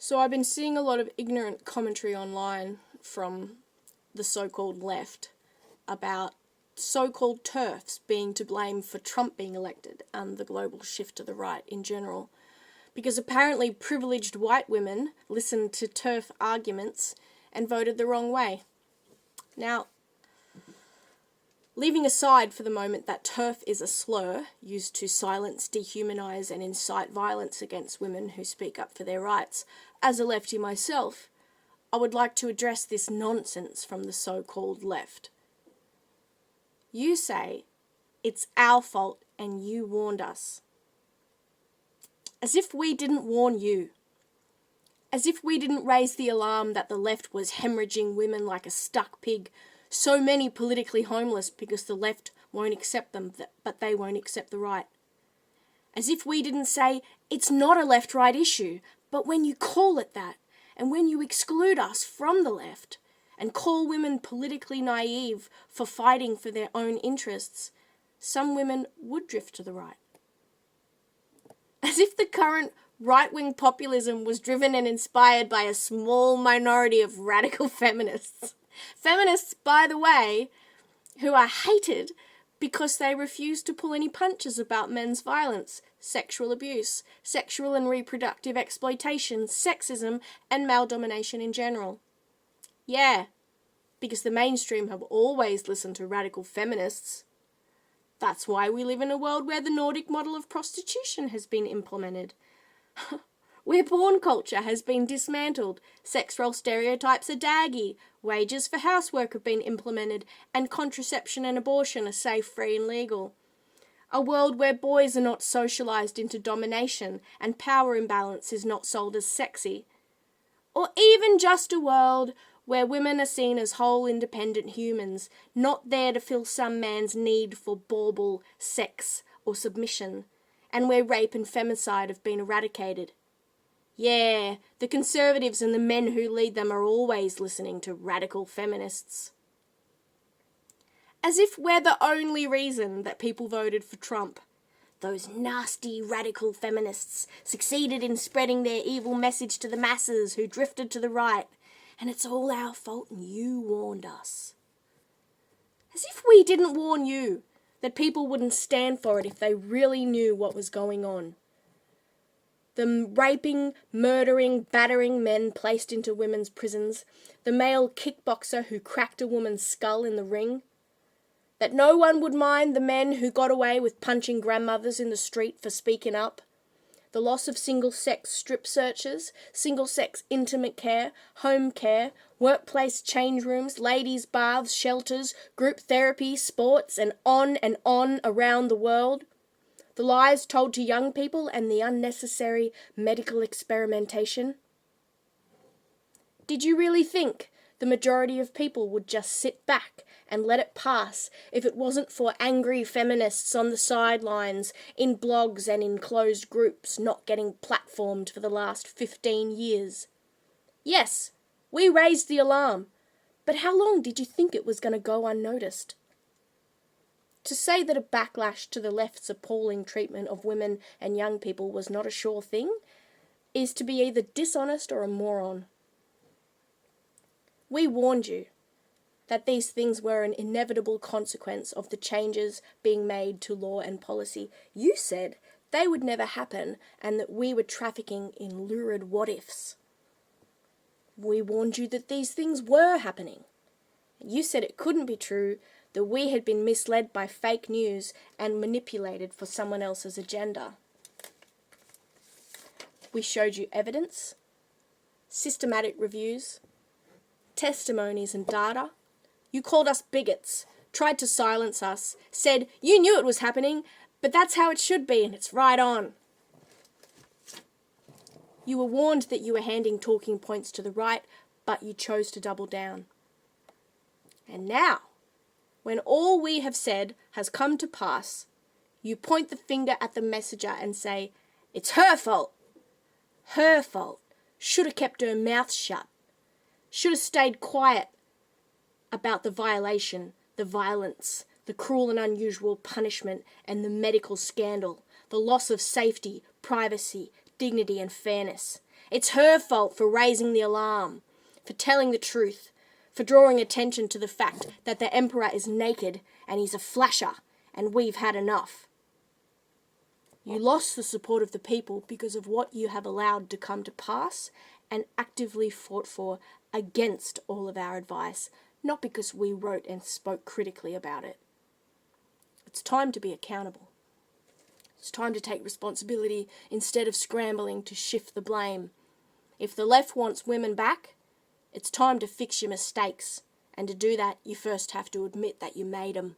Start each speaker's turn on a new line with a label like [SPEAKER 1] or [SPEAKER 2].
[SPEAKER 1] So I've been seeing a lot of ignorant commentary online from the so-called left about so-called TERFs being to blame for Trump being elected and the global shift to the right in general. Because apparently privileged white women listened to TERF arguments and voted the wrong way. Now, leaving aside for the moment that TERF is a slur used to silence, dehumanise and incite violence against women who speak up for their rights, as a lefty myself, I would like to address this nonsense from the so-called left. You say it's our fault and you warned us. As if we didn't warn you. As if we didn't raise the alarm that the left was hemorrhaging women like a stuck pig, so many politically homeless because the left won't accept them, but they won't accept the right. As if we didn't say it's not a left-right issue, but when you call it that, and when you exclude us from the left, and call women politically naive for fighting for their own interests, some women would drift to the right. As if the current right-wing populism was driven and inspired by a small minority of radical feminists. Feminists, by the way, who are hated because they refuse to pull any punches about men's violence, sexual abuse, sexual and reproductive exploitation, sexism, and male domination in general. Yeah, because the mainstream have always listened to radical feminists. That's why we live in a world where the Nordic model of prostitution has been implemented. Where porn culture has been dismantled, sex role stereotypes are daggy, wages for housework have been implemented, and contraception and abortion are safe, free and legal. A world where boys are not socialised into domination and power imbalance is not sold as sexy. Or even just a world where women are seen as whole independent humans, not there to fill some man's need for bauble, sex or submission, and where rape and femicide have been eradicated. Yeah, the conservatives and the men who lead them are always listening to radical feminists. As if we're the only reason that people voted for Trump. Those nasty radical feminists succeeded in spreading their evil message to the masses who drifted to the right, and it's all our fault and you warned us. As if we didn't warn you that people wouldn't stand for it if they really knew what was going on. The raping, murdering, battering men placed into women's prisons, the male kickboxer who cracked a woman's skull in the ring, that no one would mind the men who got away with punching grandmothers in the street for speaking up, the loss of single-sex strip searches, single-sex intimate care, home care, workplace change rooms, ladies' baths, shelters, group therapy, sports, and on around the world, the lies told to young people and the unnecessary medical experimentation. Did you really think the majority of people would just sit back and let it pass if it wasn't for angry feminists on the sidelines, in blogs and in closed groups not getting platformed for the last 15 years? Yes, we raised the alarm, but how long did you think it was going to go unnoticed? To say that a backlash to the left's appalling treatment of women and young people was not a sure thing is to be either dishonest or a moron. We warned you that these things were an inevitable consequence of the changes being made to law and policy. You said they would never happen and that we were trafficking in lurid what-ifs. We warned you that these things were happening. You said it couldn't be true, that we had been misled by fake news and manipulated for someone else's agenda. We showed you evidence, systematic reviews, testimonies and data. You called us bigots, tried to silence us, said you knew it was happening, but that's how it should be and it's right on. You were warned that you were handing talking points to the right, but you chose to double down. And now, when all we have said has come to pass, you point the finger at the messenger and say, it's her fault. Her fault. Should have kept her mouth shut. Should have stayed quiet about the violation, the violence, the cruel and unusual punishment, and the medical scandal, the loss of safety, privacy, dignity and fairness. It's her fault for raising the alarm, for telling the truth, for drawing attention to the fact that the Emperor is naked and he's a flasher, and we've had enough. You lost the support of the people because of what you have allowed to come to pass and actively fought for against all of our advice, not because we wrote and spoke critically about it. It's time to be accountable. It's time to take responsibility instead of scrambling to shift the blame. If the left wants women back, it's time to fix your mistakes. And to do that, you first have to admit that you made them.